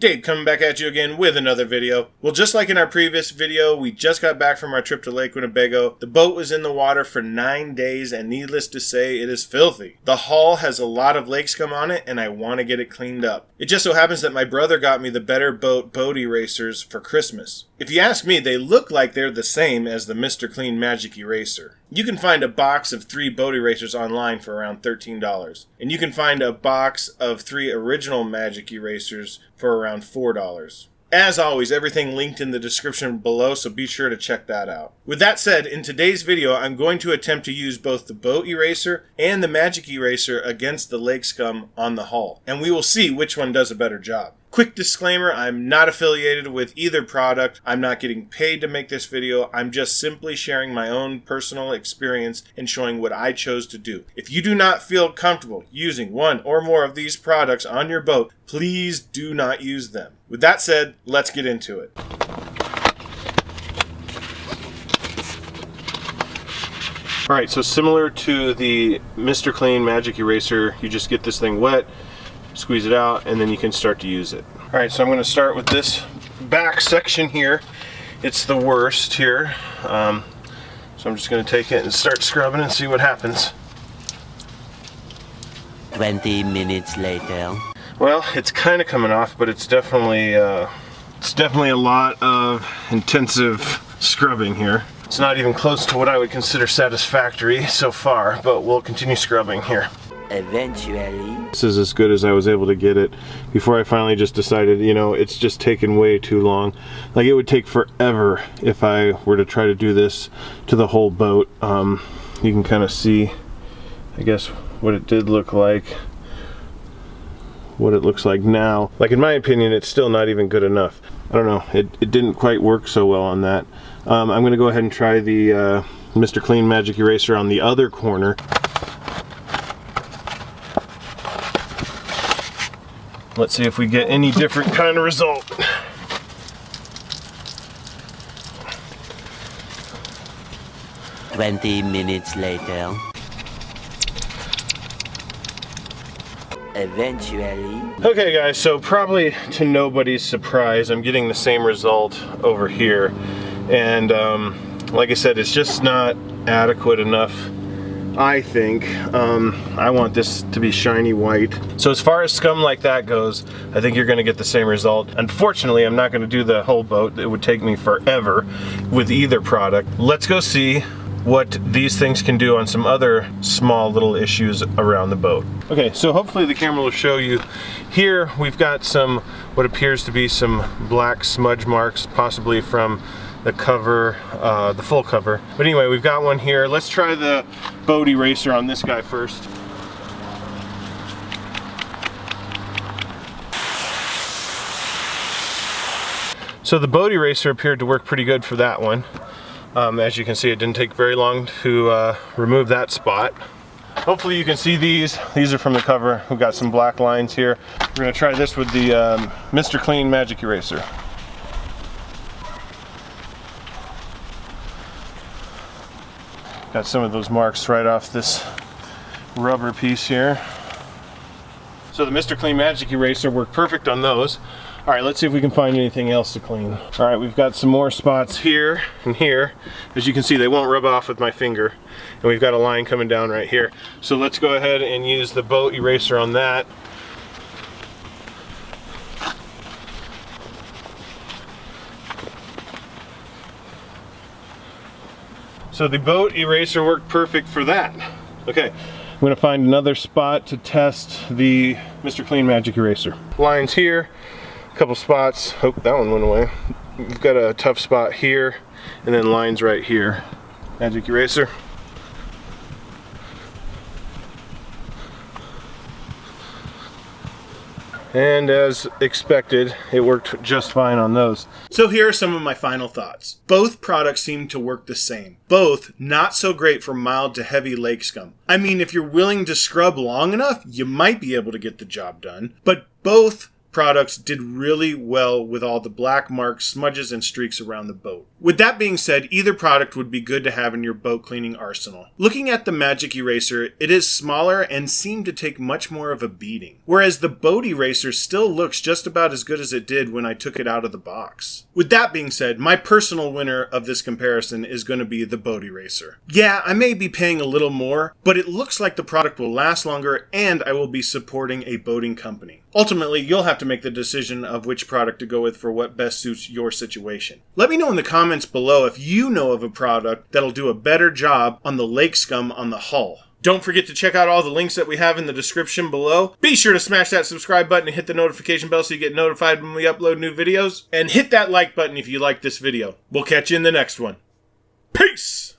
Dave coming back at you again with another video. Well, just like in our previous video, we just got back from our trip to Lake Winnebago. The boat was in the water for 9 days, and needless to say, it is filthy. The hull has a lot of lake scum on it, and I want to get it cleaned up. It just so happens that my brother got me the Better Boat boat erasers for Christmas. If you ask me, they look like they're the same as the Mr. Clean Magic Eraser. You can find a box of 3 boat erasers online for around $13. And you can find a box of 3 original Magic Erasers for around $4. As always, everything linked in the description below, so be sure to check that out. With that said, in today's video, I'm going to attempt to use both the boat eraser and the Magic Eraser against the lake scum on the hull. And we will see which one does a better job. Quick disclaimer, I'm not affiliated with either product. I'm not getting paid to make this video. I'm just simply sharing my own personal experience and showing what I chose to do. If you do not feel comfortable using one or more of these products on your boat, please do not use them. With that said, let's get into it. Alright, so similar to the Mr. Clean Magic Eraser, you just get this thing wet, squeeze it out, and then you can start to use it. Alright, so I'm going to start with this back section here. It's the worst here. So I'm just going to take it and start scrubbing and see what happens. 20 minutes later. Well, it's kind of coming off, but it's definitely a lot of intensive scrubbing here. It's not even close to what I would consider satisfactory so far, but we'll continue scrubbing here. Eventually. This is as good as I was able to get it before I finally just decided, you know, it's just taken way too long. Like, it would take forever if I were to try to do this to the whole boat. You can kind of see, I guess, what it did look like, what it looks like now. Like, in my opinion, it's still not even good enough. I don't know, it didn't quite work so well on that. I'm going to go ahead and try the Mr. Clean Magic Eraser on the other corner. Let's see if we get any different kind of result. "20 minutes later. Eventually. Okay guys, so probably to nobody's surprise, I'm getting the same result over here. And like I said, it's just not adequate enough, I think. I want this to be shiny white. So as far as scum like that goes, I think you're gonna get the same result. Unfortunately, I'm not gonna do the whole boat. It would take me forever with either product. Let's go see what these things can do on some other small little issues around the boat. Okay, so hopefully the camera will show you. Here we've got some, what appears to be some black smudge marks, possibly from the cover, the full cover. But anyway, we've got one here. Let's try the boat eraser on this guy first. So the boat eraser appeared to work pretty good for that one. As you can see, it didn't take very long to remove that spot. Hopefully you can see these. These are from the cover. We've got some black lines here. We're gonna try this with the Mr. Clean Magic Eraser. Got some of those marks right off this rubber piece here. So the Mr. Clean Magic Eraser worked perfect on those. All right, let's see if we can find anything else to clean. All right, we've got some more spots here and here. As you can see, they won't rub off with my finger. And we've got a line coming down right here. So let's go ahead and use the boat eraser on that. So the boat eraser worked perfect for that. Okay, I'm gonna find another spot to test the Mr. Clean Magic Eraser. Lines here, a couple spots. Oh, that one went away. We've got a tough spot here, and then lines right here. Magic Eraser. And as expected, it worked just fine on those. So here are some of my final thoughts. Both products seem to work the same. Both not so great for mild to heavy lake scum. I mean, if you're willing to scrub long enough, you might be able to get the job done. But both products did really well with all the black marks, smudges, and streaks around the boat. With that being said, either product would be good to have in your boat cleaning arsenal. Looking at the Magic Eraser, it is smaller and seemed to take much more of a beating, whereas the boat eraser still looks just about as good as it did when I took it out of the box. With that being said, my personal winner of this comparison is going to be the boat eraser. Yeah, I may be paying a little more, but it looks like the product will last longer and I will be supporting a boating company. Ultimately, you'll have to make the decision of which product to go with for what best suits your situation. Let me know in the comments below if you know of a product that'll do a better job on the lake scum on the hull. Don't forget to check out all the links that we have in the description below. Be sure to smash that subscribe button and hit the notification bell so you get notified when we upload new videos. And hit that like button if you like this video. We'll catch you in the next one. Peace!